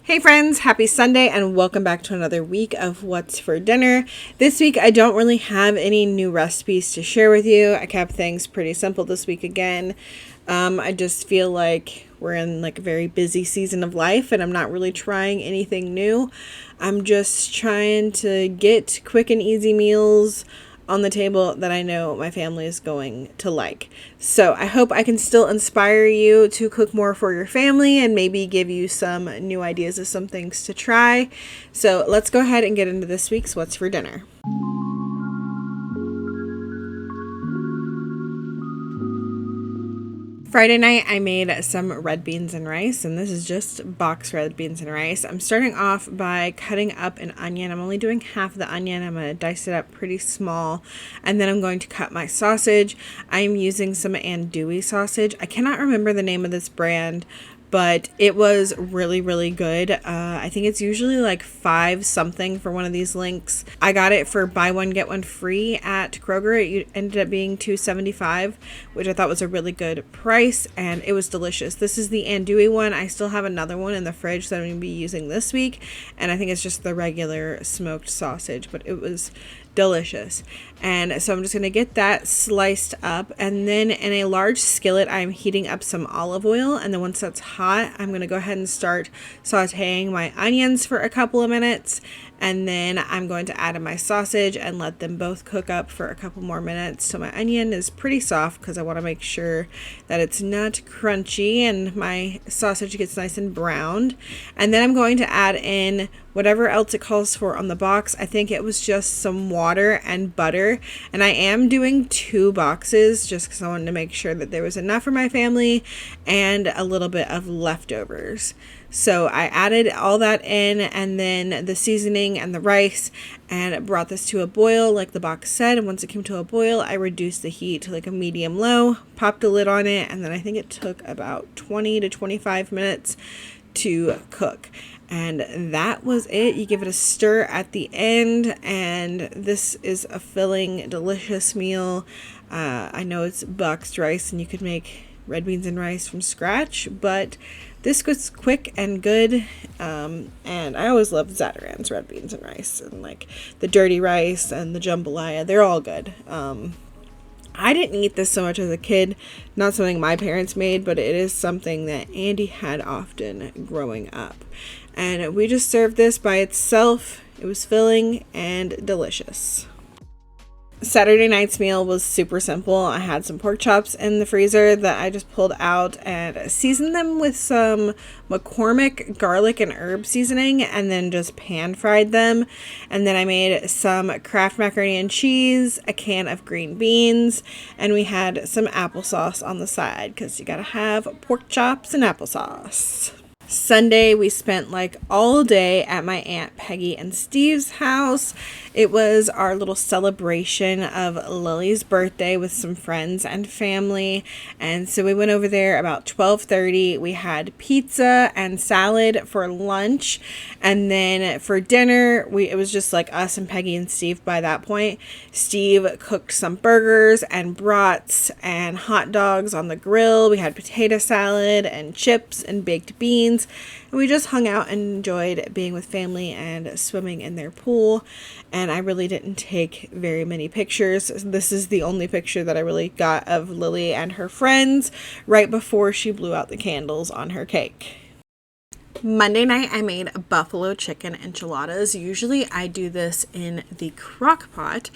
Hey friends, happy Sunday and welcome back to another week of What's for Dinner. This week I don't really have any new recipes to share with you. I kept things pretty simple this week again. I just feel like we're in like a very busy season of life and I'm not really trying anything new. I'm just trying to get quick and easy meals on the table that I know my family is going to like. So I hope I can still inspire you to cook more for your family and maybe give you some new ideas of some things to try. So let's go ahead and get into this week's What's for Dinner. Friday night, I made some red beans and rice, and this is just box red beans and rice. I'm starting off by cutting up an onion. I'm only doing half the onion. I'm going to dice it up pretty small, and then I'm going to cut my sausage. I'm using some andouille sausage. I cannot remember the name of this brand, but it was really, really good. I think it's usually like $5 something for one of these links. I got it for buy one, get one free at Kroger. It ended up being $2.75, which I thought was a really good price, and it was delicious. This is the andouille one. I still have another one in the fridge that I'm going to be using this week, and I think it's just the regular smoked sausage, but it was delicious. And so I'm just going to get that sliced up, and then in a large skillet I'm heating up some olive oil, and then once that's hot I'm going to go ahead and start sauteing my onions for a couple of minutes, and then I'm going to add in my sausage and let them both cook up for a couple more minutes so my onion is pretty soft, because I want to make sure that it's not crunchy and my sausage gets nice and browned. And then I'm going to add in whatever else it calls for on the box. I think it was just some water and butter, and I am doing 2 boxes just because I wanted to make sure that there was enough for my family and a little bit of leftovers. So I added all that in, and then the seasoning and the rice, and brought this to a boil like the box said. And once it came to a boil, I reduced the heat to like a medium low, popped a lid on it, and then I think it took about 20 to 25 minutes to cook. And that was it. You give it a stir at the end, and this is a filling, delicious meal. I know it's boxed rice and you could make red beans and rice from scratch, but this was quick and good. And I always love Zatarain's red beans and rice, and like the dirty rice and the jambalaya. They're all good. I didn't eat this so much as a kid. Not something my parents made, but it is something that Andy had often growing up. And we just served this by itself. It was filling and delicious. Saturday night's meal was super simple. I had some pork chops in the freezer that I just pulled out and seasoned them with some McCormick garlic and herb seasoning, and then just pan fried them. And then I made some Kraft macaroni and cheese, a can of green beans, and we had some applesauce on the side because you gotta have pork chops and applesauce. Sunday, we spent like all day at my Aunt Peggy and Steve's house. It was our little celebration of Lilli's birthday with some friends and family. And so we went over there about 12:30. We had pizza and salad for lunch. And then for dinner, it was just like us and Peggy and Steve by that point. Steve cooked some burgers and brats and hot dogs on the grill. We had potato salad and chips and baked beans. And we just hung out and enjoyed being with family and swimming in their pool. And I really didn't take very many pictures. This is the only picture that I really got of Lilli and her friends right before she blew out the candles on her cake. Monday night, I made buffalo chicken enchiladas. Usually I do this in the crock pot,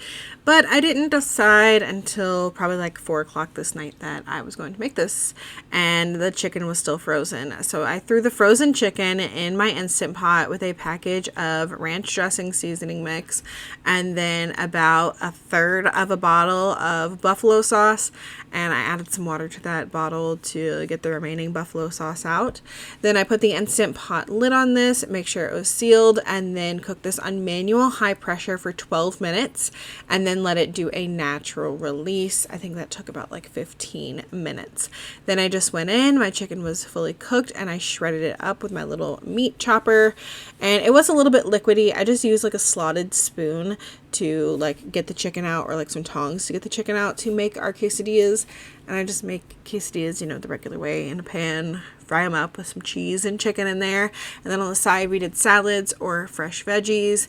but I didn't decide until probably like 4 o'clock this night that I was going to make this, and the chicken was still frozen. So I threw the frozen chicken in my Instant Pot with a package of ranch dressing seasoning mix, and then about 1/3 of a bottle of buffalo sauce, and I added some water to that bottle to get the remaining buffalo sauce out. Then I put the Instant Pot lid on this, make sure it was sealed, and then cook this on manual high pressure for 12 minutes, and then let it do a natural release. I think that took about like 15 minutes. Then I just went in, my chicken was fully cooked, and I shredded it up with my little meat chopper, and it was a little bit liquidy. I just used like a slotted spoon to like get the chicken out, or like some tongs to get the chicken out to make our quesadillas. And I just make quesadillas, the regular way, in a pan, fry them up with some cheese and chicken in there. And then on the side, we did salads or fresh veggies.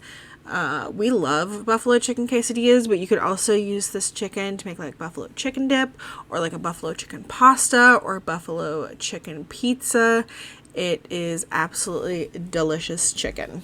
We love buffalo chicken quesadillas, but you could also use this chicken to make like buffalo chicken dip or like a buffalo chicken pasta or buffalo chicken pizza. It is absolutely delicious chicken.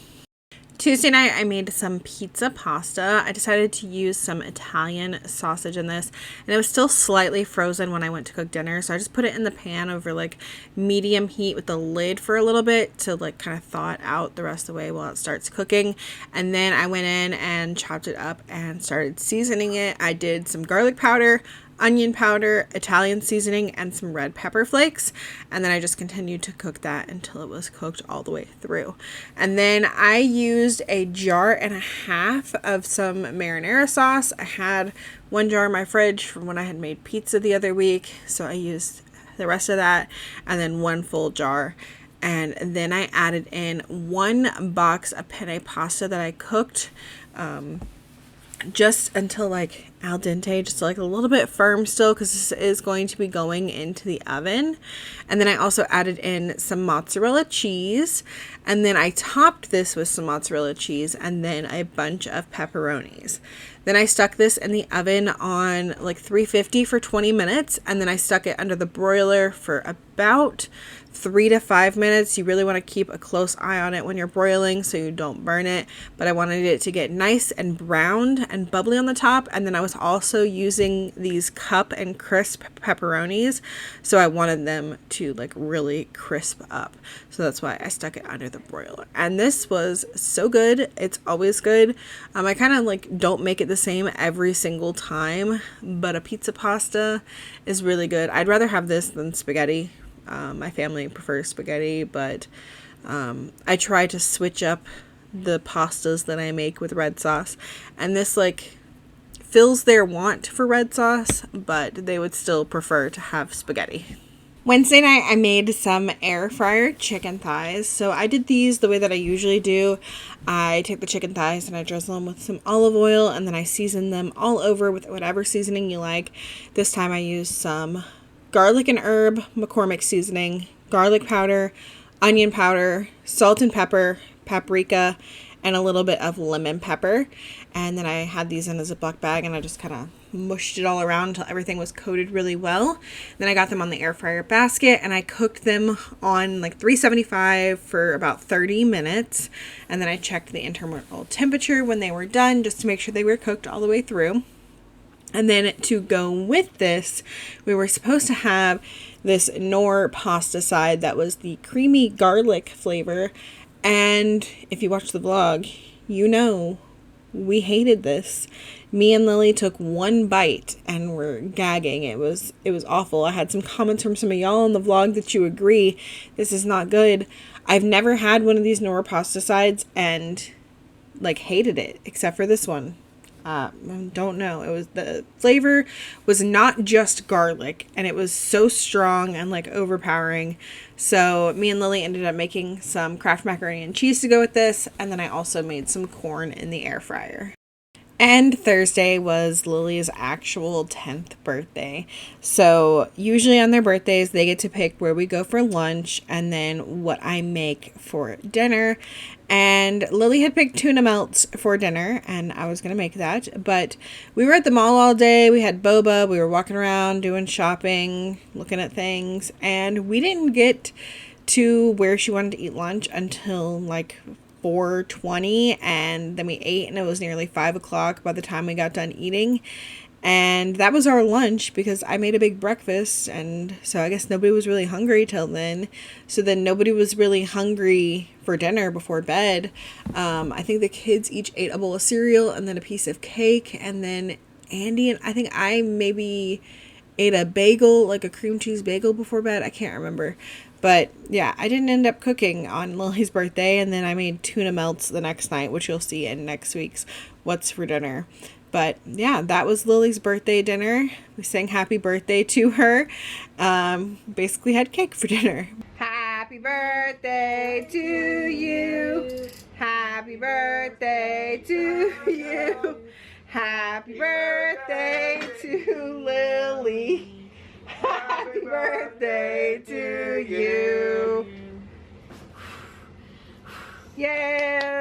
Tuesday night, I made some pizza pasta. I decided to use some Italian sausage in this, and it was still slightly frozen when I went to cook dinner, so I just put it in the pan over like medium heat with the lid for a little bit to like kind of thaw it out the rest of the way while it starts cooking. And then I went in and chopped it up and started seasoning it. I did some garlic powder, onion powder, Italian seasoning, and some red pepper flakes. And then I just continued to cook that until it was cooked all the way through. And then I used a jar and a half of some marinara sauce. I had one jar in my fridge from when I had made pizza the other week, so I used the rest of that, and then one full jar. And then I added in 1 box of penne pasta that I cooked just until like al dente, just like a little bit firm still, because this is going to be going into the oven. And then I also added in some mozzarella cheese, and then I topped this with some mozzarella cheese and then a bunch of pepperonis. Then I stuck this in the oven on like 350 for 20 minutes, and then I stuck it under the broiler for about 3 to 5 minutes. You really want to keep a close eye on it when you're broiling so you don't burn it, but I wanted it to get nice and browned and bubbly on the top. And then I was also using these cup and crisp pepperonis, so I wanted them to like really crisp up, so that's why I stuck it under the broiler. And this was so good. It's always good. I kind of like don't make it the same every single time, but a pizza pasta is really good. I'd rather have this than spaghetti. My family prefers spaghetti, but I try to switch up the pastas that I make with red sauce, and this like fills their want for red sauce, but they would still prefer to have spaghetti. Wednesday night, I made some air fryer chicken thighs. So I did these the way that I usually do. I take the chicken thighs and I drizzle them with some olive oil, and then I season them all over with whatever seasoning you like. This time I used some garlic and herb McCormick seasoning, garlic powder, onion powder, salt and pepper, paprika, and a little bit of lemon pepper. And then I had these in a Ziploc bag, and I just kind of mushed it all around until everything was coated really well. Then I got them on the air fryer basket, and I cooked them on like 375 for about 30 minutes. And then I checked the internal temperature when they were done just to make sure they were cooked all the way through. And then to go with this, we were supposed to have this Knorr pasta side that was the creamy garlic flavor. And if you watch the vlog, you know we hated this. Me and Lily took one bite and were gagging. It was awful. I had some comments from some of y'all in the vlog that you agree this is not good. I've never had one of these Knorr pasta sides and like hated it, except for this one. Don't know. It was, the flavor was not just garlic, and it was so strong and like overpowering. So me and Lily ended up making some Kraft macaroni and cheese to go with this, and then I also made some corn in the air fryer. And Thursday was Lily's actual 10th birthday. So usually on their birthdays, they get to pick where we go for lunch and then what I make for dinner. And Lily had picked tuna melts for dinner, and I was going to make that. But we were at the mall all day. We had boba. We were walking around, doing shopping, looking at things. And we didn't get to where she wanted to eat lunch until like 4:20, and then we ate, and it was nearly 5 o'clock by the time we got done eating. And that was our lunch because I made a big breakfast, and so I guess nobody was really hungry till then. So then nobody was really hungry for dinner before bed. I think the kids each ate a bowl of cereal and then a piece of cake, and then Andy and I think I maybe ate a bagel, like a cream cheese bagel before bed. I can't remember. But yeah, I didn't end up cooking on Lily's birthday, and then I made tuna melts the next night, which you'll see in next week's What's for Dinner. But yeah, that was Lily's birthday dinner. We sang happy birthday to her. Basically had cake for dinner. Happy birthday to you. Happy birthday to you. Happy birthday to Lily. Happy birthday to you. Yay!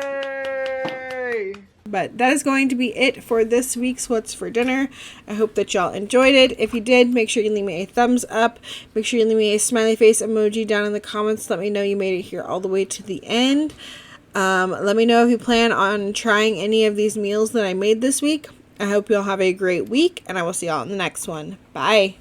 But that is going to be it for this week's What's for Dinner. I hope that y'all enjoyed it. If you did, make sure you leave me a thumbs up. Make sure you leave me a smiley face emoji down in the comments. Let me know you made it here all the way to the end. Let me know if you plan on trying any of these meals that I made this week. I hope you'll have a great week, and I will see y'all in the next one. Bye!